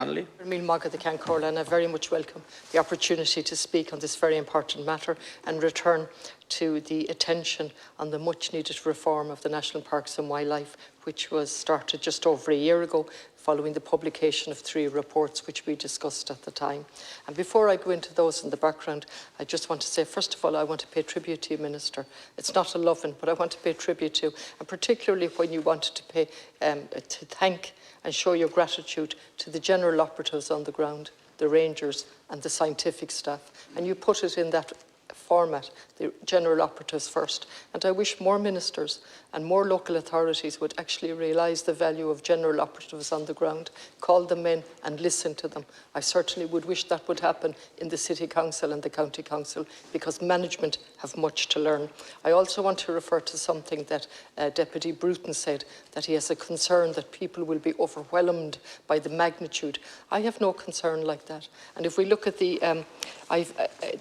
And I very much welcome the opportunity to speak on this very important matter and return to the attention on the much needed reform of the National Parks and Wildlife, which was started just over a year ago following the publication of 3 reports which we discussed at the time. And before I go into those in the background, I just want to say, first of all, I want to pay tribute to you, Minister. It's not a loving, but I want to pay tribute to you, and particularly when you wanted to pay, to thank and show your gratitude to the general operatives on the ground, the rangers and the scientific staff. And you put it in that format, the general operatives first. And I wish more ministers and more local authorities would actually realise the value of general operatives on the ground, call them in and listen to them. I certainly would wish that would happen in the City Council and the County Council, because management have much to learn. I also want to refer to something that Deputy Bruton said, that he has a concern that people will be overwhelmed by the magnitude. I have no concern like that. And if we look at the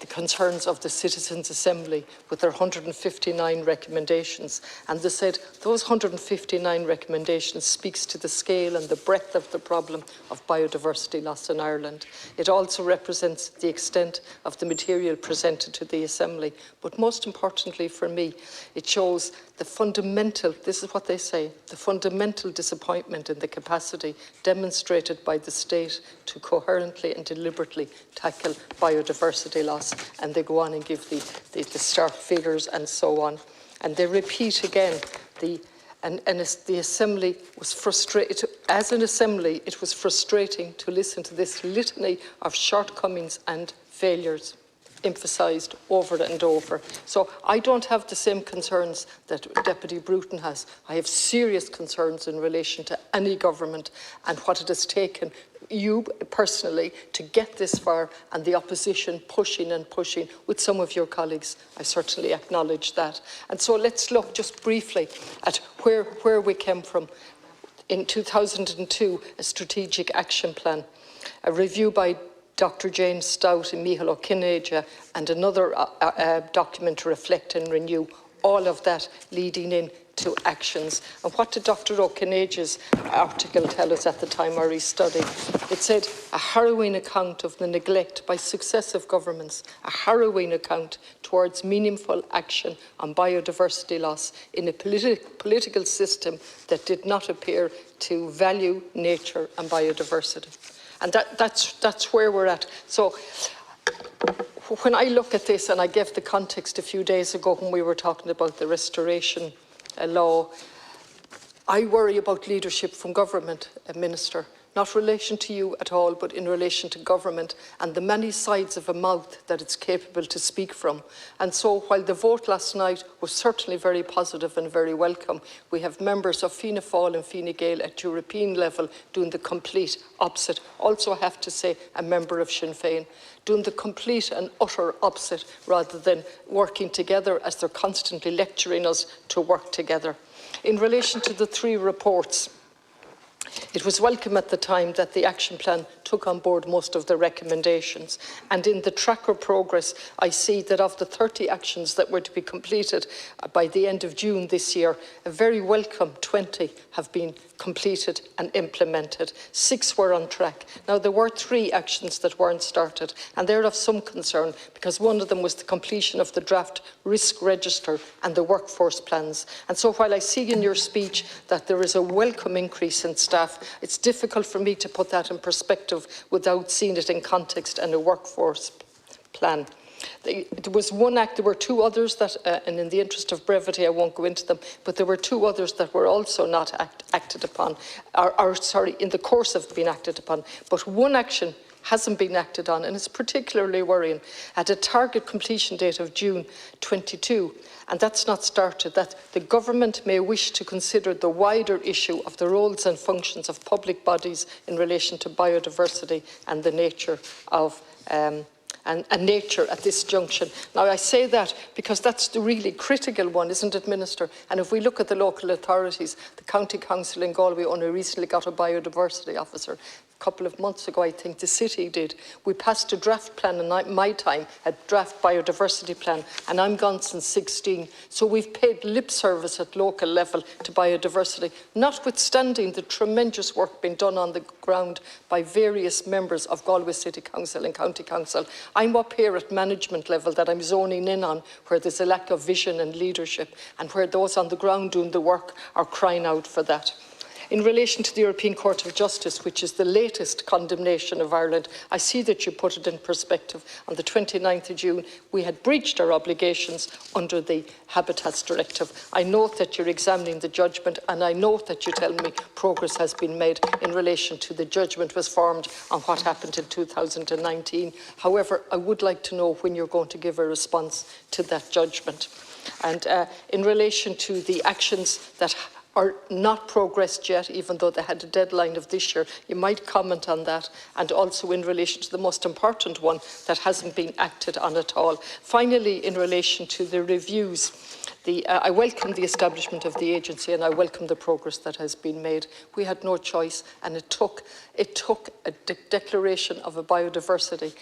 concerns of the Citizens' Assembly with their 159 recommendations, and they said those 159 recommendations speaks to the scale and the breadth of the problem of biodiversity loss in Ireland. It also represents the extent of the material presented to the Assembly. But most importantly for me, it shows the fundamental, this is what they say, the fundamental disappointment in the capacity demonstrated by the state to coherently and deliberately tackle biodiversity loss. And they go on and give the stark figures and so on. And they repeat again, the Assembly was frustrated. As an Assembly, it was frustrating to listen to this litany of shortcomings and failures emphasised over and over. So I don't have the same concerns that Deputy Bruton has. I have serious concerns in relation to any government and what it has taken you personally to get this far, and the opposition pushing and pushing with some of your colleagues. I certainly acknowledge that. And so let's look just briefly at where we came from. In 2002, a strategic action plan, a review by Dr. Jane Stout and Micheál Ó Cinnéide, and another document to reflect and renew, all of that leading in to actions. And what did Dr. Ó Cinnéide's article tell us at the time, or his study? It said, a harrowing account of the neglect by successive governments, a harrowing account towards meaningful action on biodiversity loss in a political system that did not appear to value nature and biodiversity. And that's where we're at. So when I look at this, and I gave the context a few days ago when we were talking about the restoration law, I worry about leadership from government, Minister, not in relation to you at all, but in relation to government and the many sides of a mouth that it's capable to speak from. And so while the vote last night was certainly very positive and very welcome, we have members of Fianna Fáil and Fine Gael at European level doing the complete opposite. Also, I have to say, a member of Sinn Féin doing the complete and utter opposite, rather than working together as they're constantly lecturing us to work together. In relation to the 3 reports, it was welcome at the time that the action plan took on board most of the recommendations. And in the tracker progress, I see that of the 30 actions that were to be completed by the end of June this year, a very welcome 20 have been completed and implemented. 6 were on track. Now, there were 3 actions that weren't started, and they're of some concern, because one of them was the completion of the draft risk register and the workforce plans. And so while I see in your speech that there is a welcome increase in staff, it's difficult for me to put that in perspective without seeing it in context and a workforce plan. There was one act, there were 2 others that, and in the interest of brevity I won't go into them, but there were 2 others that were also not acted upon, or sorry, in the course of being acted upon. But one action hasn't been acted on, and it's particularly worrying, at a target completion date of June 22, and that's not started, that the government may wish to consider the wider issue of the roles and functions of public bodies in relation to biodiversity and the nature of and nature at this junction. Now, I say that because that's the really critical one, isn't it, Minister? And if we look at the local authorities, the County Council in Galway only recently got a biodiversity officer. couple of months ago, I think the city did. We passed a draft plan in my time, a draft biodiversity plan, and I'm gone since 16. So we've paid lip service at local level to biodiversity, notwithstanding the tremendous work being done on the ground by various members of Galway City Council and County Council. I'm up here at management level that I'm zoning in on, where there's a lack of vision and leadership, and where those on the ground doing the work are crying out for that. In relation to the European Court of Justice, which is the latest condemnation of Ireland, I see that you put it in perspective. On the 29th of June, we had breached our obligations under the Habitats Directive. I note that you're examining the judgment, and I note that you tell me progress has been made in relation to the judgment was formed on what happened in 2019. However, I would like to know when you're going to give a response to that judgment. And in relation to the actions that are not progressed yet, even though they had a deadline of this year, you might comment on that, and also in relation to the most important one that hasn't been acted on at all. Finally, in relation to the reviews, I welcome the establishment of the agency, and I welcome the progress that has been made. We had no choice, and it took a declaration of a biodiversity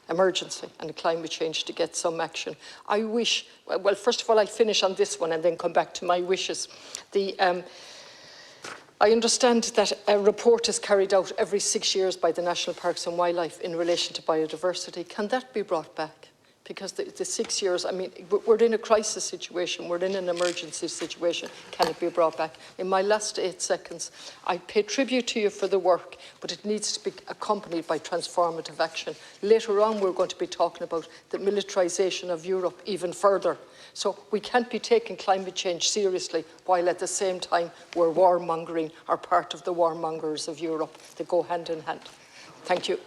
emergency and climate change to get some action. I wish, well, first of all, I'll finish on this one and then come back to my wishes. I understand that a report is carried out every 6 years by the National Parks and Wildlife in relation to biodiversity. Can that be brought back? Because the 6 years, I mean, we're in a crisis situation, we're in an emergency situation. Can it be brought back? In my last 8 seconds, I pay tribute to you for the work, but it needs to be accompanied by transformative action. Later on, we're going to be talking about the militarisation of Europe even further. So we can't be taking climate change seriously while at the same time we're warmongering, or part of the warmongers of Europe. They go hand in hand. Thank you.